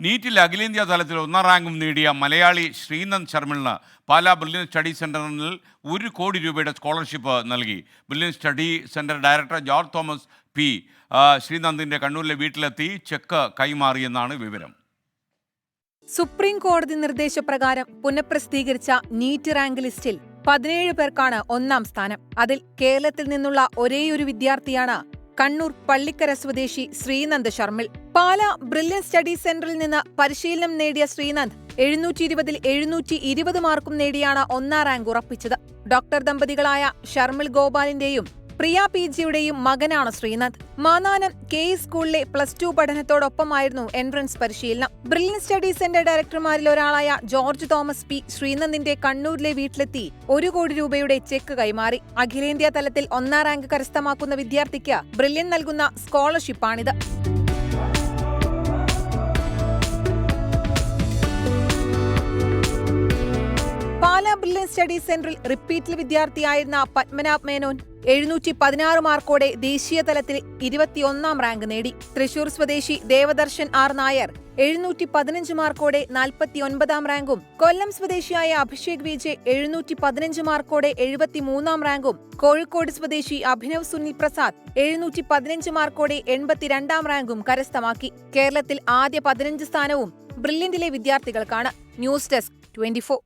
നീറ്റിൽ അഖിലേന്ത്യാ തലത്തിൽ 1ാം റാങ്കും നേടിയ മലയാളി ശ്രീനന്ദ് ശർമിളിന് പാലാ ബ്രില്യൻ സ്റ്റഡി സെന്ററിൽ 1 കോടി രൂപയുടെ സ്കോളർഷിപ്പ് നൽകി. Brilliant Study Centre director George Thomas P ശ്രീനന്ദിന്റെ കണ്ണൂരിലെ വീട്ടിലെത്തി ചെക്ക് കൈമാറിയെന്നാണ് വിവരം. സുപ്രീം കോടതി നിർദ്ദേശപ്രകാരം പുനഃപ്രസിദ്ധീകരിച്ച നീറ്റ് റാങ്ക് ലിസ്റ്റിൽ 17 പേർക്കാണ് 1ാം സ്ഥാനം. അതിൽ കേരളത്തിൽ നിന്നുള്ള ഒരേയൊരു വിദ്യാർത്ഥിയാണ് കണ്ണൂർ പള്ളിക്കര സ്വദേശി ശ്രീനന്ദ് ശർമിൾ. പാലാ ബ്രില്യൻ സ്റ്റഡി സെന്ററിൽ നിന്ന് പരിശീലനം നേടിയ ശ്രീനന്ദ് 720-ൽ 720 മാർക്കും നേടിയാണ് 1ാം റാങ്ക് ഉറപ്പിച്ചത്. ഡോക്ടർ ദമ്പതികളായ ശർമിൾ ഗോപാലിന്റെയും പ്രിയ PGയുടെയും മകനാണ് ശ്രീനന്ദ്. മാന്നാനം KE സ്കൂളിലെ +2 പഠനത്തോടൊപ്പമായിരുന്നു എൻട്രൻസ് പരിശീലനം. ബ്രില്യൻ സ്റ്റഡി സെന്റർ ഡയറക്ടർമാരിൽ ഒരാളായ ജോർജ് തോമസ് പി ശ്രീനന്ദിന്റെ കണ്ണൂരിലെ വീട്ടിലെത്തി 1 കോടി രൂപയുടെ ചെക്ക് കൈമാറി. അഖിലേന്ത്യാ തലത്തിൽ 1ാം റാങ്ക് കരസ്ഥമാക്കുന്ന വിദ്യാർത്ഥിക്ക് ബ്രില്യൻ നൽകുന്ന സ്കോളർഷിപ്പാണിത്. പാലാ ബ്രില്യൻ സ്റ്റഡി സെന്ററിൽ റിപ്പീറ്റിൽ വിദ്യാർത്ഥിയായിരുന്ന പത്മനാഭ് മേനോൻ 716 മാർക്കോടെ ദേശീയ തലത്തിൽ 21ാം റാങ്ക് നേടി. തൃശൂർ സ്വദേശി ദേവദർശൻ R നായർ 715 മാർക്കോടെ 49ാം റാങ്കും, കൊല്ലം സ്വദേശിയായ അഭിഷേക് വിജയ് 715 മാർക്കോടെ 73ാം റാങ്കും, കോഴിക്കോട് സ്വദേശി അഭിനവ് സുനിൽ പ്രസാദ് 715 മാർക്കോടെ 82ാം റാങ്കും കരസ്ഥമാക്കി. കേരളത്തിൽ ആദ്യ 15 സ്ഥാനവും ബ്രില്യന്റിലെ വിദ്യാർത്ഥികൾക്കാണ്. News desk 24.